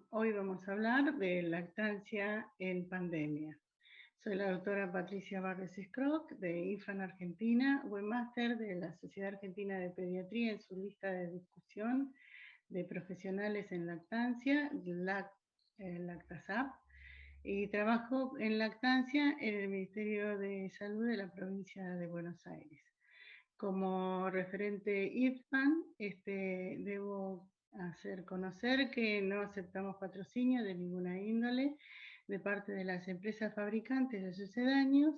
Hoy vamos a hablar de lactancia en pandemia. Soy la doctora Patricia Barres Scroc de IFAN Argentina, webmaster de la Sociedad Argentina de Pediatría en su lista de discusión de profesionales en lactancia, Lactasap, y trabajo en lactancia en el Ministerio de Salud de la provincia de Buenos Aires. Como referente IFAN, debo hacer conocer que no aceptamos patrocinio de ninguna índole de parte de las empresas fabricantes de sucedáneos,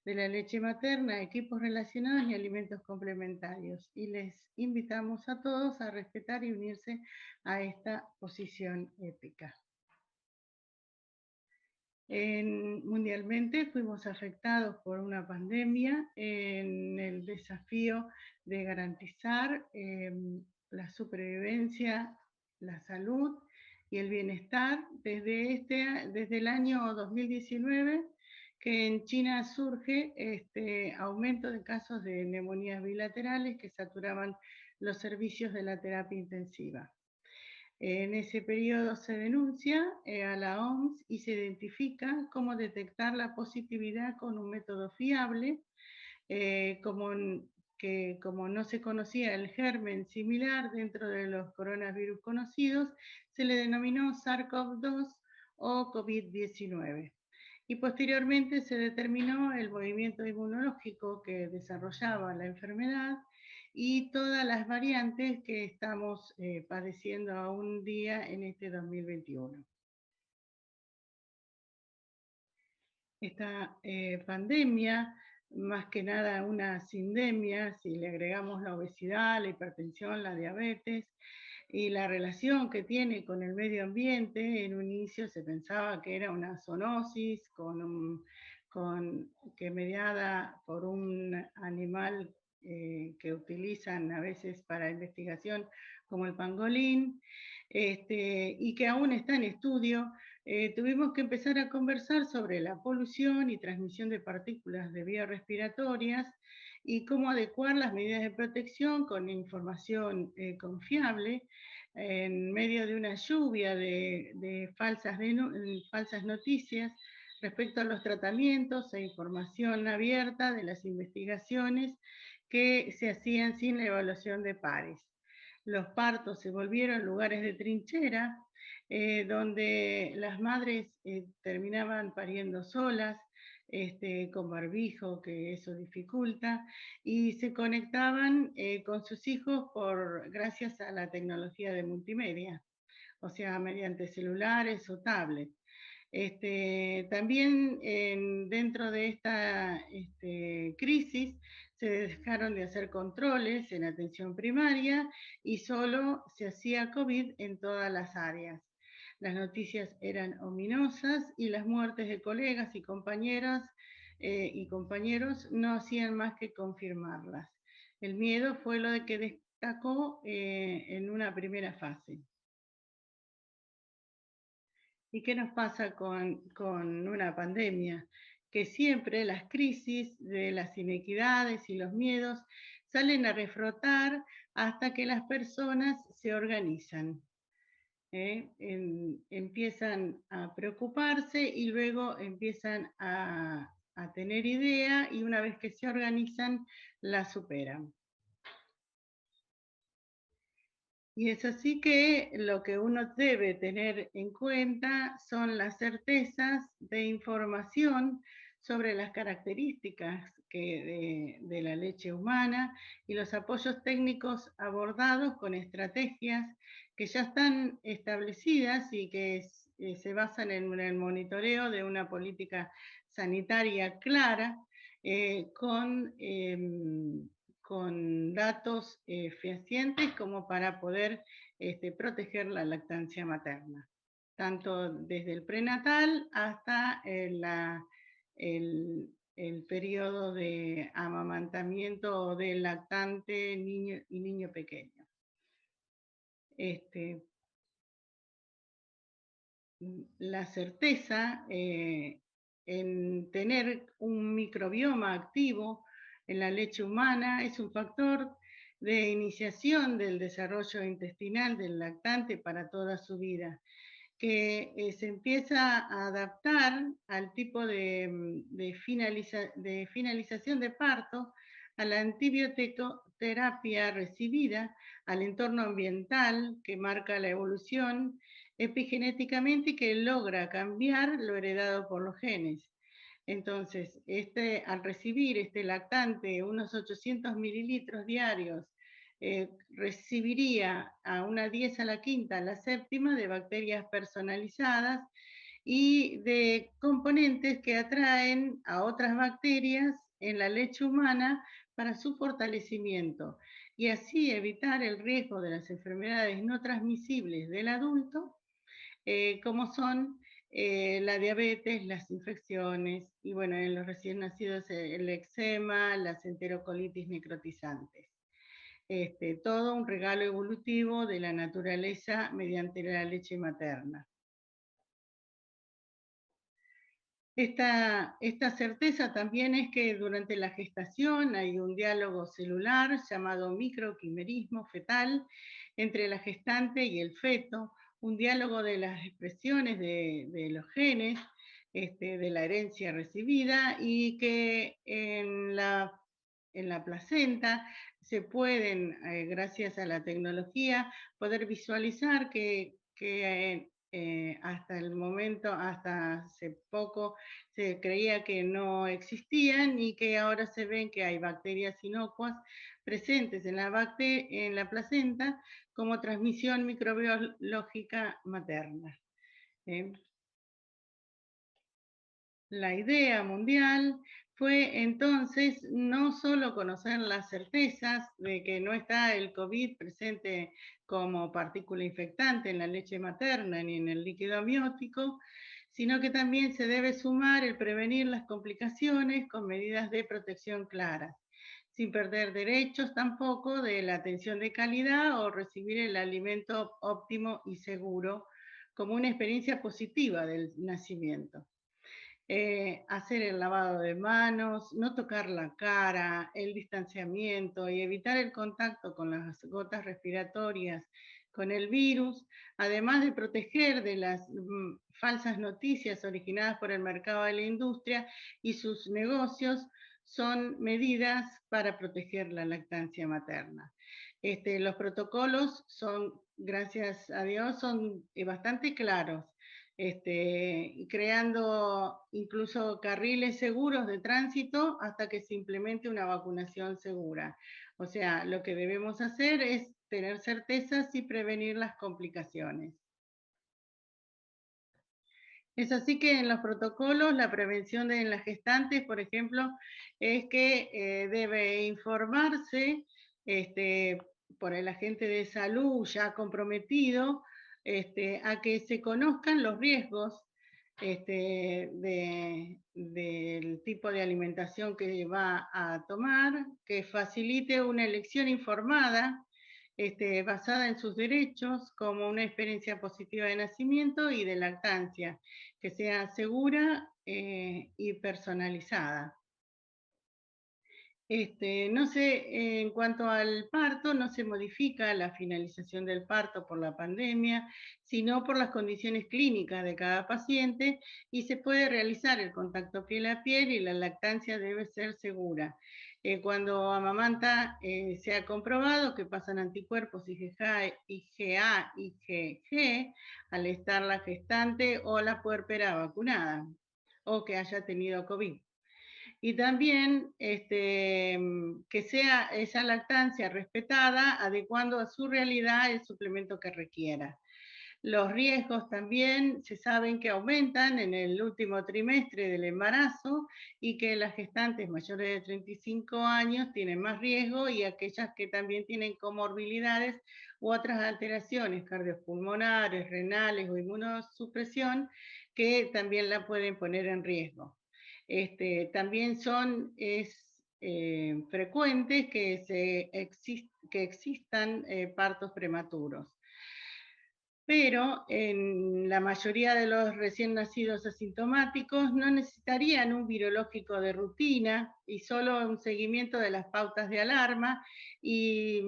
de la leche materna, equipos relacionados y alimentos complementarios. Y les invitamos a todos a respetar y unirse a esta posición ética. Mundialmente fuimos afectados por una pandemia en el desafío de garantizar la supervivencia, la salud y el bienestar desde el año 2019, que en China surge este aumento de casos de neumonías bilaterales que saturaban los servicios de la terapia intensiva. En ese periodo se denuncia a la OMS y se identifica cómo detectar la positividad con un método fiable, como no se conocía el germen similar dentro de los coronavirus conocidos, se le denominó SARS-CoV-2 o COVID-19. Y posteriormente se determinó el movimiento inmunológico que desarrollaba la enfermedad y todas las variantes que estamos padeciendo aún día en este 2021. Esta pandemia, más que nada una sindemia, si le agregamos la obesidad, la hipertensión, la diabetes, y la relación que tiene con el medio ambiente. En un inicio se pensaba que era una zoonosis que mediada por un animal que utilizan a veces para investigación como el pangolín, y que aún está en estudio. Tuvimos que empezar a conversar sobre la polución y transmisión de partículas de vías respiratorias y cómo adecuar las medidas de protección con información confiable en medio de una lluvia de falsas noticias respecto a los tratamientos e información abierta de las investigaciones que se hacían sin la evaluación de pares. Los partos se volvieron lugares de trinchera, donde las madres terminaban pariendo solas, con barbijo, que eso dificulta, y se conectaban con sus hijos gracias a la tecnología de multimedia, o sea, mediante celulares o tablets. También dentro de esta crisis se dejaron de hacer controles en atención primaria y solo se hacía COVID en todas las áreas. Las noticias eran ominosas y las muertes de colegas y compañeras y compañeros no hacían más que confirmarlas. El miedo fue lo que destacó en una primera fase. ¿Y qué nos pasa con una pandemia? Que siempre las crisis de las inequidades y los miedos salen a reflotar hasta que las personas se organizan. Empiezan a preocuparse y luego empiezan a tener idea, y una vez que se organizan, la superan. Y es así que lo que uno debe tener en cuenta son las certezas de información sobre las características de la leche humana y los apoyos técnicos abordados con estrategias que ya están establecidas y que se basan en el monitoreo de una política sanitaria clara, con datos fehacientes como para poder proteger la lactancia materna, tanto desde el prenatal hasta el periodo de amamantamiento del lactante niño y niño pequeño. La certeza en tener un microbioma activo en la leche humana es un factor de iniciación del desarrollo intestinal del lactante para toda su vida. que se empieza a adaptar al tipo de finalización de parto, a la antibioterapia recibida, al entorno ambiental que marca la evolución epigenéticamente y que logra cambiar lo heredado por los genes. Entonces, al recibir este lactante unos 800 mililitros diarios, recibiría a una 10 a la quinta, a la séptima, de bacterias personalizadas y de componentes que atraen a otras bacterias en la leche humana para su fortalecimiento y así evitar el riesgo de las enfermedades no transmisibles del adulto, como son la diabetes, las infecciones y, bueno, en los recién nacidos el eczema, las enterocolitis necrotizantes. Todo un regalo evolutivo de la naturaleza mediante la leche materna. Esta certeza también es que durante la gestación hay un diálogo celular llamado microquimerismo fetal entre la gestante y el feto, un diálogo de las expresiones de los genes, de la herencia recibida, y que en la placenta se pueden, gracias a la tecnología, poder visualizar que hasta el momento, hasta hace poco, se creía que no existían y que ahora se ven que hay bacterias inocuas presentes en la placenta como transmisión microbiológica materna. La idea mundial fue entonces no solo conocer las certezas de que no está el COVID presente como partícula infectante en la leche materna ni en el líquido amniótico, sino que también se debe sumar el prevenir las complicaciones con medidas de protección claras, sin perder derechos tampoco de la atención de calidad o recibir el alimento óptimo y seguro como una experiencia positiva del nacimiento. Hacer el lavado de manos, no tocar la cara, el distanciamiento y evitar el contacto con las gotas respiratorias con el virus, además de proteger de las falsas noticias originadas por el mercado de la industria y sus negocios, son medidas para proteger la lactancia materna. Los protocolos son, gracias a Dios, son bastante claros, creando incluso carriles seguros de tránsito hasta que se implemente una vacunación segura. O sea, lo que debemos hacer es tener certezas y prevenir las complicaciones. Es así que en los protocolos la prevención en las gestantes, por ejemplo, es que debe informarse por el agente de salud ya comprometido a que se conozcan los riesgos del tipo de alimentación que va a tomar, que facilite una elección informada basada en sus derechos como una experiencia positiva de nacimiento y de lactancia, que sea segura y personalizada. No sé, en cuanto al parto, no se modifica la finalización del parto por la pandemia, sino por las condiciones clínicas de cada paciente, y se puede realizar el contacto piel a piel y la lactancia debe ser segura. Cuando amamanta, se ha comprobado que pasan anticuerpos IgA, IgG al estar la gestante o la puérpera vacunada o que haya tenido COVID. Y también que sea esa lactancia respetada, adecuando a su realidad el suplemento que requiera. Los riesgos también se saben que aumentan en el último trimestre del embarazo y que las gestantes mayores de 35 años tienen más riesgo y aquellas que también tienen comorbilidades u otras alteraciones cardiopulmonares, renales o inmunosupresión que también la pueden poner en riesgo. También es frecuente que existan partos prematuros. Pero en la mayoría de los recién nacidos asintomáticos no necesitarían un virológico de rutina y solo un seguimiento de las pautas de alarma y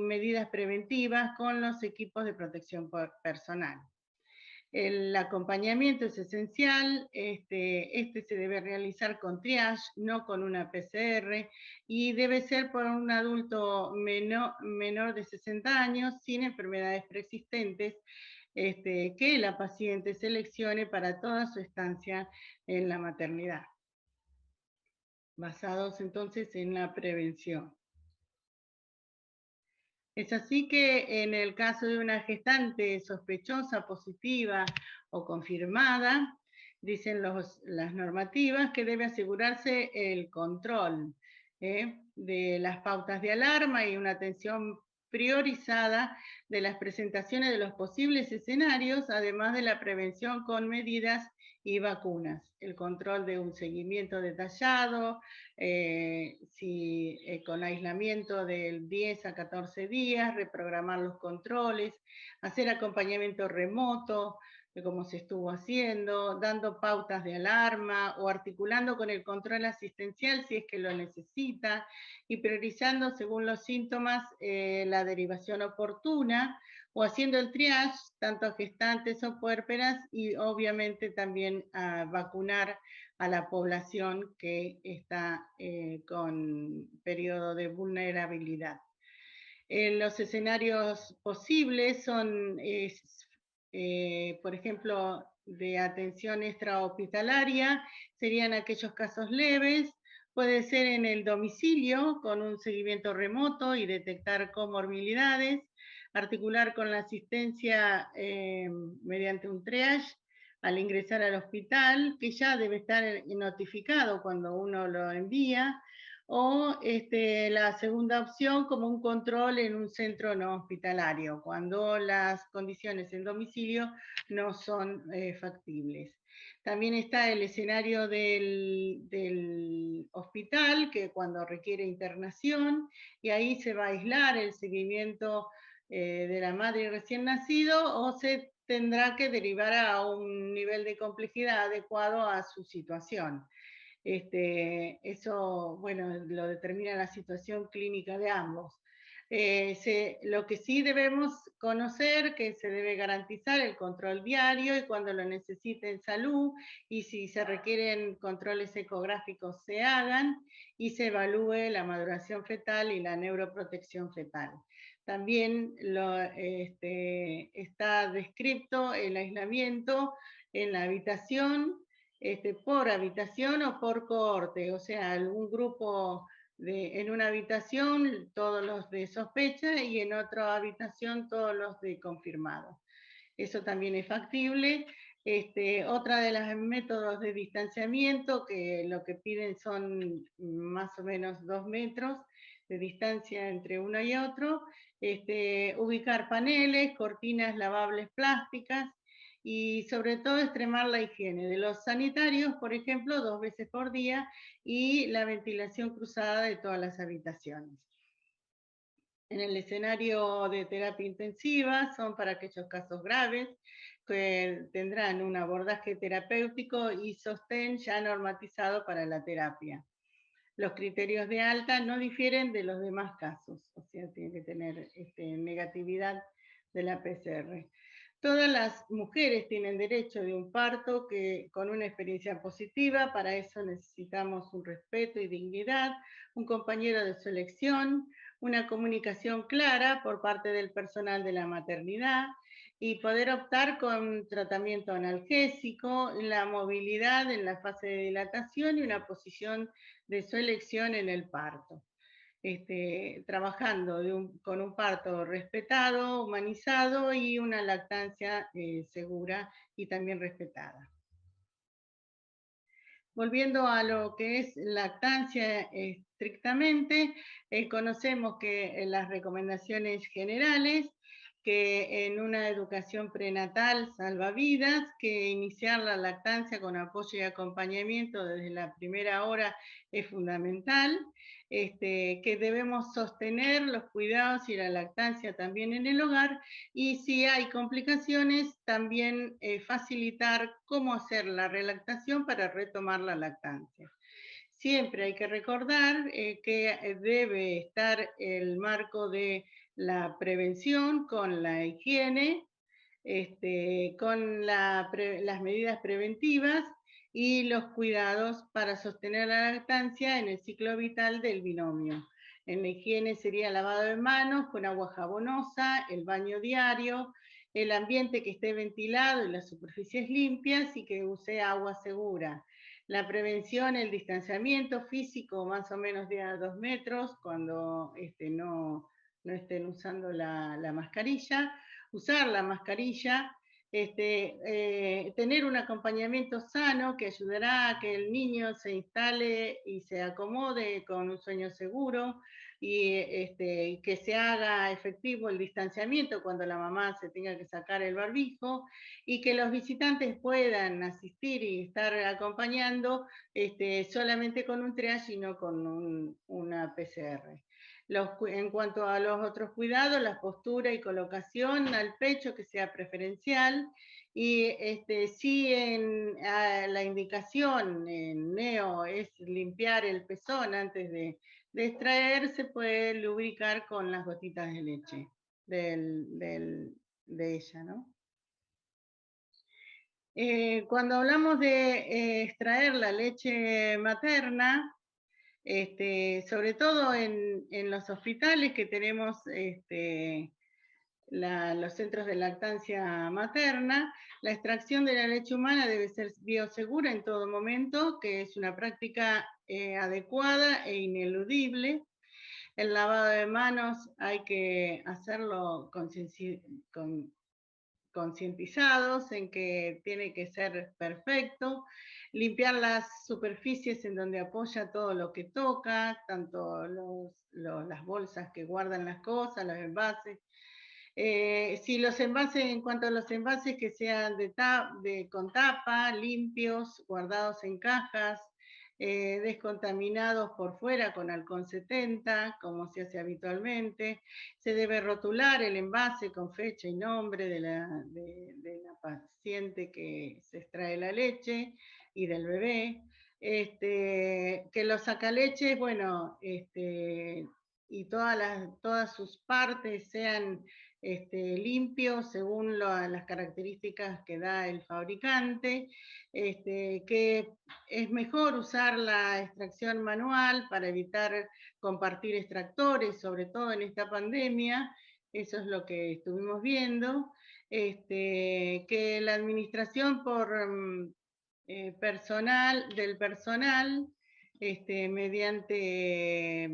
medidas preventivas con los equipos de protección personal. El acompañamiento es esencial, este se debe realizar con triage, no con una PCR, y debe ser por un adulto menor de 60 años, sin enfermedades preexistentes, que la paciente seleccione para toda su estancia en la maternidad, basados entonces en la prevención. Es así que en el caso de una gestante sospechosa, positiva o confirmada, dicen las normativas que debe asegurarse el control de las pautas de alarma y una atención priorizada de las presentaciones de los posibles escenarios, además de la prevención con medidas y vacunas, el control de un seguimiento detallado, con aislamiento de 10 a 14 días, reprogramar los controles, hacer acompañamiento remoto, como se estuvo haciendo, dando pautas de alarma o articulando con el control asistencial si es que lo necesita, y priorizando según los síntomas la derivación oportuna, o haciendo el triage tanto a gestantes o puérperas, y obviamente también a vacunar a la población que está con periodo de vulnerabilidad. Los escenarios posibles son, por ejemplo, de atención extrahospitalaria, serían aquellos casos leves, puede ser en el domicilio con un seguimiento remoto y detectar comorbilidades, articular con la asistencia mediante un triage al ingresar al hospital, que ya debe estar notificado cuando uno lo envía, o la segunda opción como un control en un centro no hospitalario, cuando las condiciones en domicilio no son factibles. También está el escenario del hospital, que cuando requiere internación, y ahí se va a aislar el seguimiento de la madre recién nacido, o se tendrá que derivar a un nivel de complejidad adecuado a su situación. Eso, bueno, lo determina la situación clínica de ambos. Lo que sí debemos conocer, que se debe garantizar el control diario y cuando lo necesiten salud, y si se requieren controles ecográficos se hagan, y se evalúe la maduración fetal y la neuroprotección fetal. También está descrito el aislamiento en la habitación, por habitación o por cohorte, o sea, algún grupo en una habitación todos los de sospecha y en otra habitación todos los de confirmado. Eso también es factible. Otra de los métodos de distanciamiento, que lo que piden son más o menos 2 metros de distancia entre uno y otro, ubicar paneles, cortinas lavables plásticas, y sobre todo extremar la higiene de los sanitarios, por ejemplo, 2 veces por día, y la ventilación cruzada de todas las habitaciones. En el escenario de terapia intensiva son para aquellos casos graves que tendrán un abordaje terapéutico y sostén ya normatizado para la terapia. Los criterios de alta no difieren de los demás casos, o sea, tiene que tener negatividad de la PCR. Todas las mujeres tienen derecho de un parto con una experiencia positiva. Para eso necesitamos un respeto y dignidad, un compañero de su elección, una comunicación clara por parte del personal de la maternidad, y poder optar con tratamiento analgésico, la movilidad en la fase de dilatación y una posición de su elección en el parto. Trabajando con un parto respetado, humanizado, y una lactancia segura y también respetada. Volviendo a lo que es lactancia estrictamente, conocemos que las recomendaciones generales, que en una educación prenatal salva vidas, que iniciar la lactancia con apoyo y acompañamiento desde la primera hora es fundamental, que debemos sostener los cuidados y la lactancia también en el hogar, y si hay complicaciones, también facilitar cómo hacer la relactación para retomar la lactancia. Siempre hay que recordar que debe estar el marco de la prevención con la higiene, con las medidas preventivas y los cuidados para sostener la lactancia en el ciclo vital del binomio. En la higiene sería lavado de manos con agua jabonosa, el baño diario, el ambiente que esté ventilado y las superficies limpias y que use agua segura. La prevención, el distanciamiento físico más o menos de a 2 metros cuando no estén usando la mascarilla, usar la mascarilla, tener un acompañamiento sano que ayudará a que el niño se instale y se acomode con un sueño seguro y que se haga efectivo el distanciamiento cuando la mamá se tenga que sacar el barbijo y que los visitantes puedan asistir y estar acompañando solamente con un triage y no con una PCR. En cuanto a los otros cuidados, la postura y colocación al pecho que sea preferencial y si la indicación en neo es limpiar el pezón antes de extraer, se puede lubricar con las gotitas de leche de ella, ¿no? Cuando hablamos de extraer la leche materna, sobre todo en los hospitales que tenemos los centros de lactancia materna, la extracción de la leche humana debe ser biosegura en todo momento, que es una práctica adecuada e ineludible. El lavado de manos hay que hacerlo concientizados en que tiene que ser perfecto, limpiar las superficies en donde apoya todo lo que toca, tanto las bolsas que guardan las cosas, los envases. Si los envases, en cuanto a los envases que sean con tapa, limpios, guardados en cajas, descontaminados por fuera con alcohol 70, como se hace habitualmente. Se debe rotular el envase con fecha y nombre de la paciente que se extrae la leche y del bebé. Que los sacaleches, bueno, y todas sus partes sean limpios según las características que da el fabricante, que es mejor usar la extracción manual para evitar compartir extractores, sobre todo en esta pandemia, eso es lo que estuvimos viendo, que la administración del personal, mediante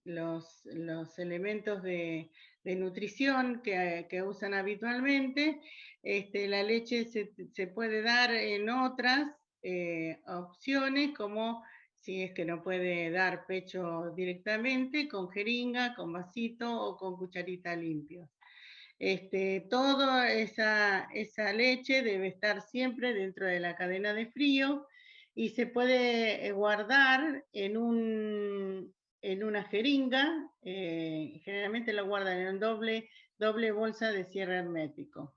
los elementos de nutrición que usan habitualmente, la leche se puede dar en otras opciones, como si es que no puede dar pecho directamente, con jeringa, con vasito o con cucharita limpio. Toda esa leche debe estar siempre dentro de la cadena de frío y se puede guardar en una jeringa, generalmente lo guardan en un doble bolsa de cierre hermético,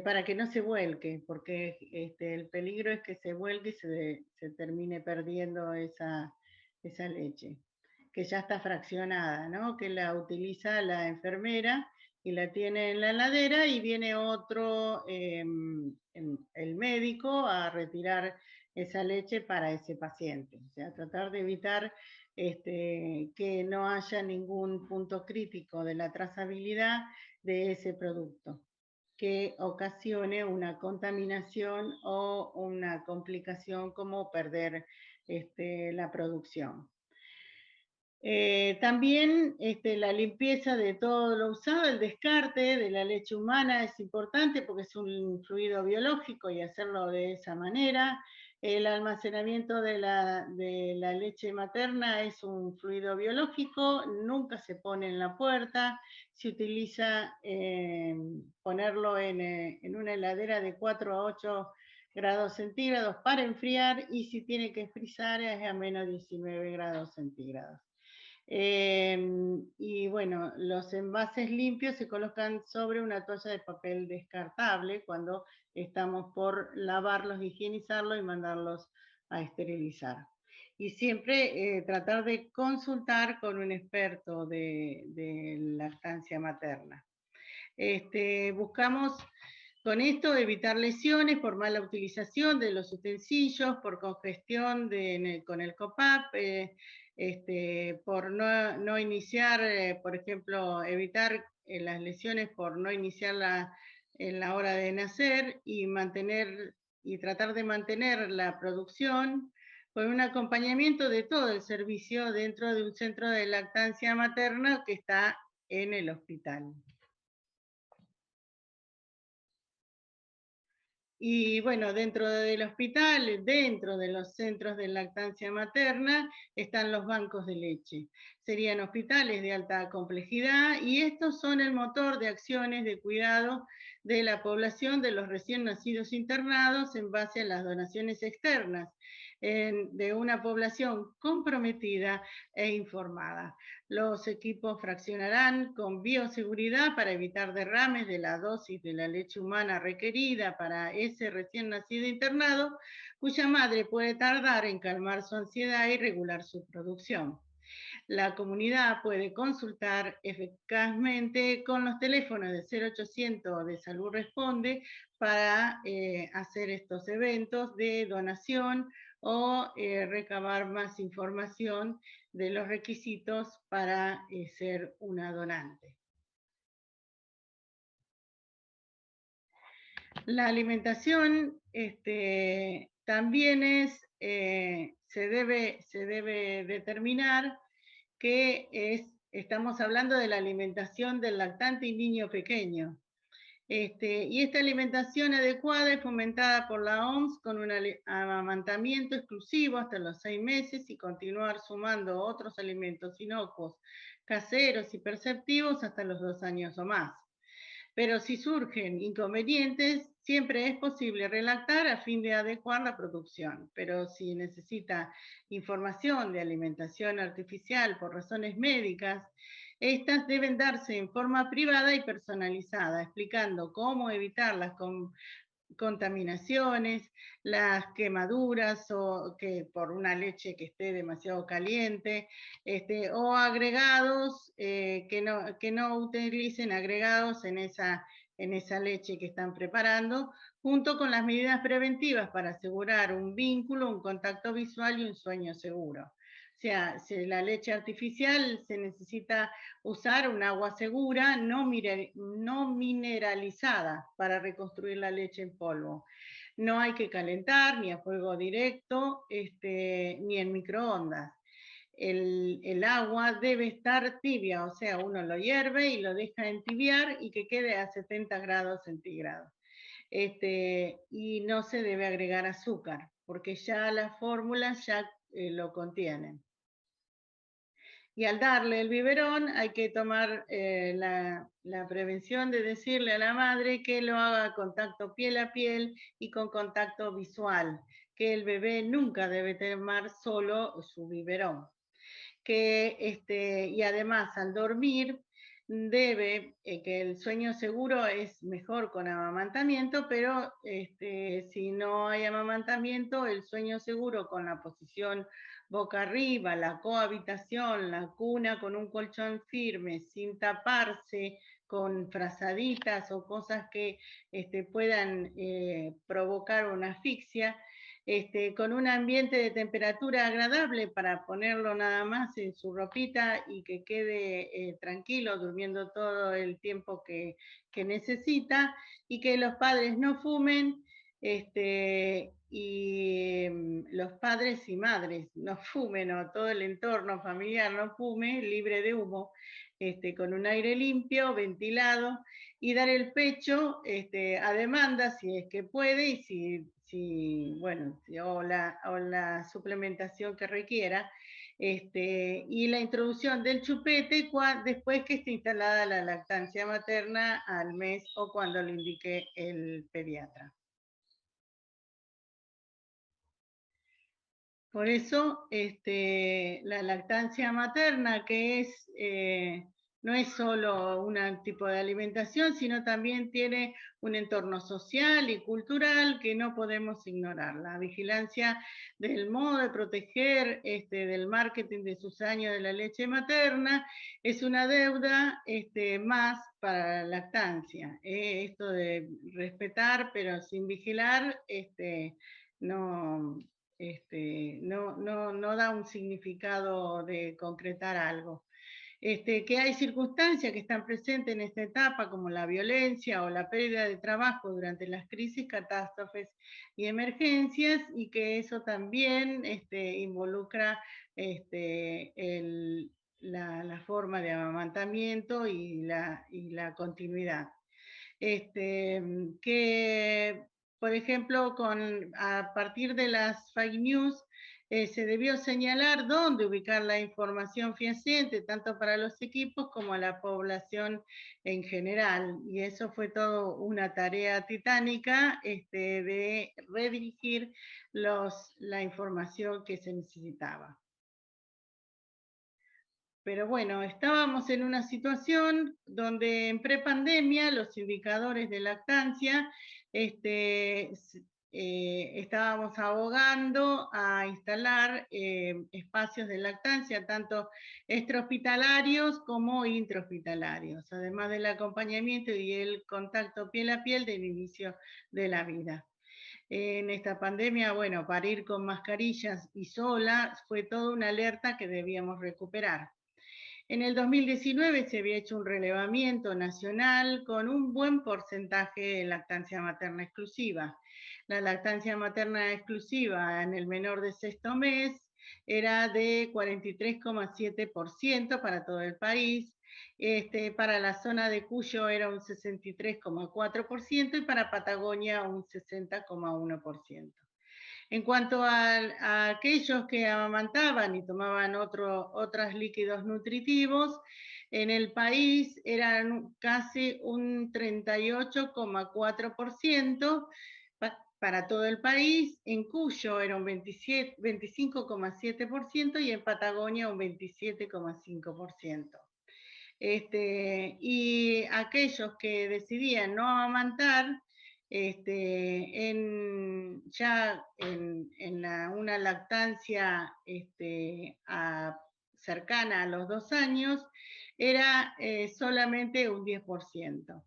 para que no se vuelque, porque el peligro es que se vuelque y se termine perdiendo esa leche, que ya está fraccionada, ¿no? Que la utiliza la enfermera y la tiene en la heladera y viene otro, el médico, a retirar esa leche para ese paciente. O sea, tratar de evitar que no haya ningún punto crítico de la trazabilidad de ese producto que ocasione una contaminación o una complicación como perder la producción. También la limpieza de todo lo usado, el descarte de la leche humana es importante porque es un fluido biológico y hacerlo de esa manera. El almacenamiento de la leche materna es un fluido biológico, nunca se pone en la puerta, se utiliza ponerlo en una heladera de 4 a 8 grados centígrados para enfriar y si tiene que frizar es a menos 19 grados centígrados. Y bueno, los envases limpios se colocan sobre una toalla de papel descartable cuando estamos por lavarlos, higienizarlos y mandarlos a esterilizar. Y siempre tratar de consultar con un experto de lactancia materna. Buscamos con esto evitar lesiones por mala utilización de los utensilios, por congestión con el COPAP, por no iniciar, por ejemplo, evitar las lesiones por no iniciarla en la hora de nacer y tratar de mantener la producción con un acompañamiento de todo el servicio dentro de un centro de lactancia materna que está en el hospital. Y bueno, dentro del hospital, dentro de los centros de lactancia materna, están los bancos de leche. Serían hospitales de alta complejidad y estos son el motor de acciones de cuidado de la población de los recién nacidos internados en base a las donaciones externas de una población comprometida e informada. Los equipos fraccionarán con bioseguridad para evitar derrames de la dosis de la leche humana requerida para ese recién nacido internado, cuya madre puede tardar en calmar su ansiedad y regular su producción. La comunidad puede consultar eficazmente con los teléfonos de 0800 de Salud Responde para hacer estos eventos de donación o recabar más información de los requisitos para ser una donante. La alimentación también se debe determinar que estamos hablando de la alimentación del lactante y niño pequeño. Y esta alimentación adecuada es fomentada por la OMS con un amamantamiento exclusivo hasta los 6 meses y continuar sumando otros alimentos inocuos, caseros y perceptivos hasta los 2 años o más. Pero si surgen inconvenientes, siempre es posible relactar a fin de adecuar la producción. Pero si necesita información de alimentación artificial por razones médicas, estas deben darse en forma privada y personalizada, explicando cómo evitar las contaminaciones, las quemaduras o que por una leche que esté demasiado caliente, o agregados que no utilicen agregados en esa leche que están preparando, junto con las medidas preventivas para asegurar un vínculo, un contacto visual y un sueño seguro. O sea, si la leche artificial se necesita usar un agua segura, no mineralizada, para reconstruir la leche en polvo. No hay que calentar ni a fuego directo, ni en microondas. El agua debe estar tibia, o sea, uno lo hierve y lo deja entibiar y que quede a 70 grados centígrados. Y no se debe agregar azúcar, porque ya las fórmulas ya lo contienen. Y al darle el biberón hay que tomar la prevención de decirle a la madre que lo haga contacto piel a piel y con contacto visual, que el bebé nunca debe tomar solo su biberón. Y además al dormir que el sueño seguro es mejor con amamantamiento, pero si no hay amamantamiento, el sueño seguro con la posición boca arriba, la cohabitación, la cuna con un colchón firme, sin taparse, con frazaditas o cosas que puedan provocar una asfixia, con un ambiente de temperatura agradable para ponerlo nada más en su ropita y que quede tranquilo, durmiendo todo el tiempo que necesita, y que los padres no fumen, y los padres y madres no fumen, o todo el entorno familiar no fume, libre de humo, con un aire limpio, ventilado, y dar el pecho a demanda si es que puede y o la suplementación que requiera, y la introducción del chupete después que esté instalada la lactancia materna al mes o cuando lo indique el pediatra. Por eso la lactancia materna, que es no es solo un tipo de alimentación, sino también tiene un entorno social y cultural que no podemos ignorar. La vigilancia del modo de proteger del marketing de sus años de la leche materna es una deuda más para la lactancia. Esto de respetar pero sin vigilar no, no da un significado de concretar algo. Que hay circunstancias que están presentes en esta etapa, como la violencia o la pérdida de trabajo durante las crisis, catástrofes y emergencias, y que eso también involucra la forma de amamantamiento y la continuidad. Que, por ejemplo, a partir de las fake news, se debió señalar dónde ubicar la información fehaciente, tanto para los equipos como a la población en general. Y eso fue todo una tarea titánica de redirigir la información que se necesitaba. Pero bueno, estábamos en una situación donde en prepandemia los indicadores de lactancia estábamos abogando a instalar espacios de lactancia, tanto extrahospitalarios como intrahospitalarios, además del acompañamiento y el contacto piel a piel del inicio de la vida. En esta pandemia, bueno, parir con mascarillas y sola fue toda una alerta que debíamos recuperar. En el 2019 se había hecho un relevamiento nacional con un buen porcentaje de lactancia materna exclusiva. La lactancia materna exclusiva en el menor de sexto mes era de 43,7% para todo el país. Para la zona de Cuyo era un 63,4% y para Patagonia un 60,1%. En cuanto a aquellos que amamantaban y tomaban otros líquidos nutritivos, en el país eran casi un 38,4% para todo el país, en Cuyo era un 25,7% y en Patagonia un 27,5%. Y aquellos que decidían no amamantar, una lactancia cercana a los 2 años, era solamente un 10%.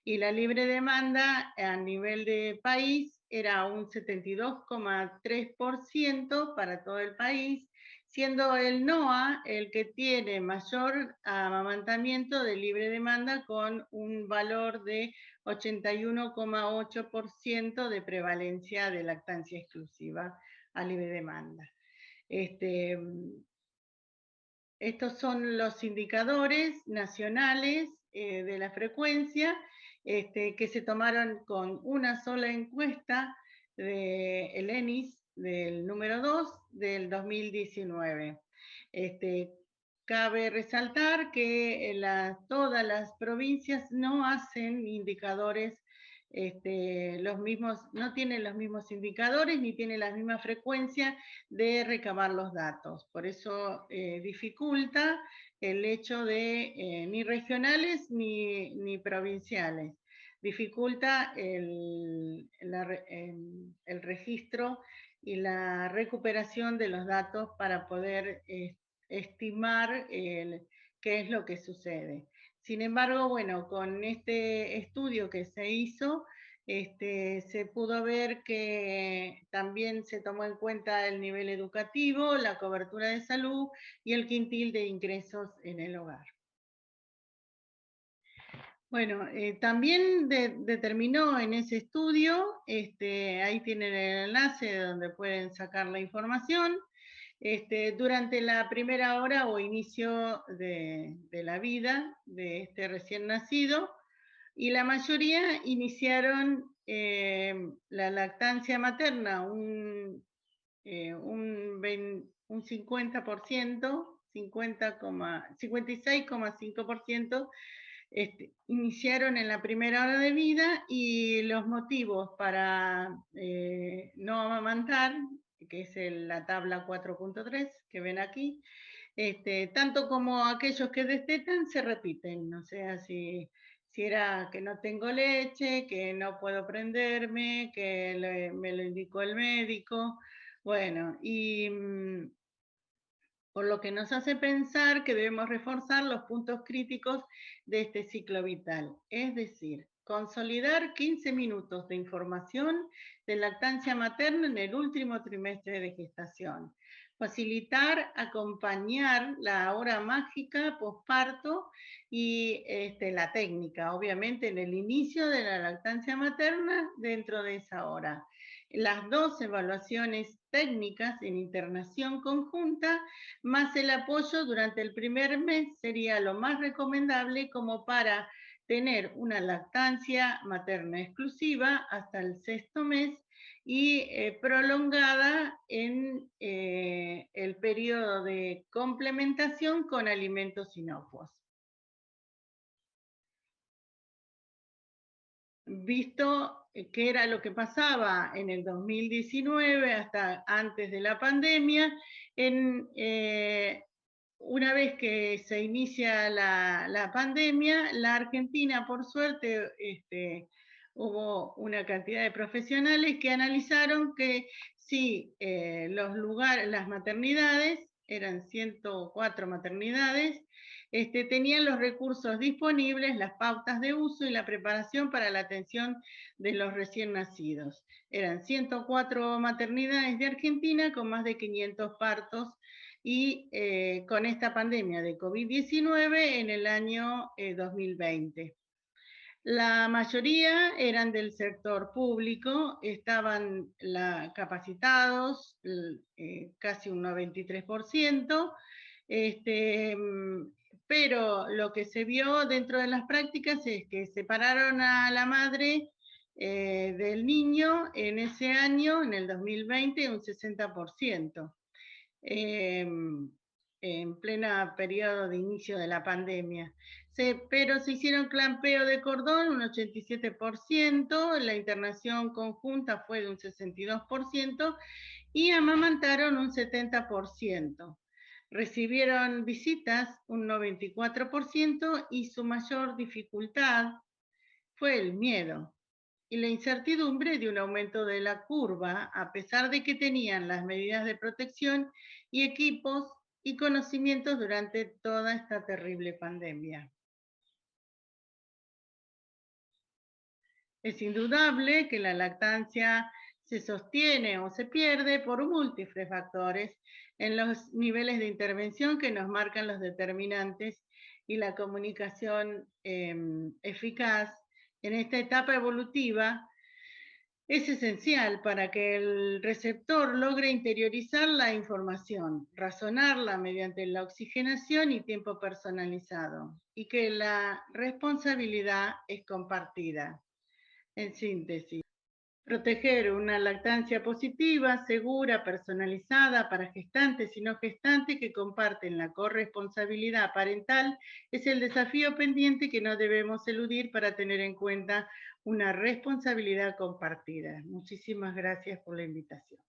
Y la libre demanda a nivel de país era un 72,3% para todo el país, siendo el NOA el que tiene mayor amamantamiento de libre demanda con un valor de 81,8% de prevalencia de lactancia exclusiva a libre demanda. Estos son los indicadores nacionales de la frecuencia que se tomaron con una sola encuesta del ENIS del número 2 del 2019. Cabe resaltar que todas las provincias no hacen indicadores los mismos, no tienen los mismos indicadores ni tienen la misma frecuencia de recabar los datos. Por eso dificulta el hecho de ni regionales ni provinciales. Dificulta el registro y la recuperación de los datos para poder estimar qué es lo que sucede. Sin embargo, bueno, con este estudio que se hizo, se pudo ver que también se tomó en cuenta el nivel educativo, la cobertura de salud y el quintil de ingresos en el hogar. Bueno, también determinó en ese estudio, ahí tienen el enlace donde pueden sacar la información, durante la primera hora o inicio de la vida de este recién nacido, y la mayoría iniciaron la lactancia materna, un 50%, 56,5%, iniciaron en la primera hora de vida, y los motivos para no amamantar, que es la tabla 4.3 que ven aquí, tanto como aquellos que destetan se repiten, o sea, si era que no tengo leche, que no puedo prenderme, que me lo indicó el médico, bueno, y por lo que nos hace pensar que debemos reforzar los puntos críticos de este ciclo vital, es decir, consolidar 15 minutos de información de lactancia materna en el último trimestre de gestación, facilitar, acompañar la hora mágica posparto y la técnica, obviamente, en el inicio de la lactancia materna dentro de esa hora. Las dos evaluaciones técnicas en internación conjunta más el apoyo durante el primer mes sería lo más recomendable como para tener una lactancia materna exclusiva hasta el 6º mes y prolongada en el periodo de complementación con alimentos inocuos. Visto qué era lo que pasaba en el 2019 hasta antes de la pandemia, una vez que se inicia la pandemia, la Argentina, por suerte, hubo una cantidad de profesionales que analizaron que sí, las maternidades, eran 104 maternidades, tenían los recursos disponibles, las pautas de uso y la preparación para la atención de los recién nacidos. Eran 104 maternidades de Argentina con más de 500 partos y con esta pandemia de COVID-19 en el año 2020. La mayoría eran del sector público, estaban capacitados, casi un 93%, pero lo que se vio dentro de las prácticas es que separaron a la madre del niño en ese año, en el 2020, un 60%. En plena periodo de inicio de la pandemia. Pero se hicieron clampeo de cordón un 87%, la internación conjunta fue de un 62% y amamantaron un 70%. Recibieron visitas un 94% y su mayor dificultad fue el miedo y la incertidumbre de un aumento de la curva, a pesar de que tenían las medidas de protección y equipos y conocimientos durante toda esta terrible pandemia. Es indudable que la lactancia se sostiene o se pierde por múltiples factores en los niveles de intervención que nos marcan los determinantes y la comunicación eficaz en esta etapa evolutiva es esencial para que el receptor logre interiorizar la información, razonarla mediante la oxigenación y tiempo personalizado, y que la responsabilidad es compartida. En síntesis, proteger una lactancia positiva, segura, personalizada para gestantes y no gestantes que comparten la corresponsabilidad parental es el desafío pendiente que no debemos eludir para tener en cuenta una responsabilidad compartida. Muchísimas gracias por la invitación.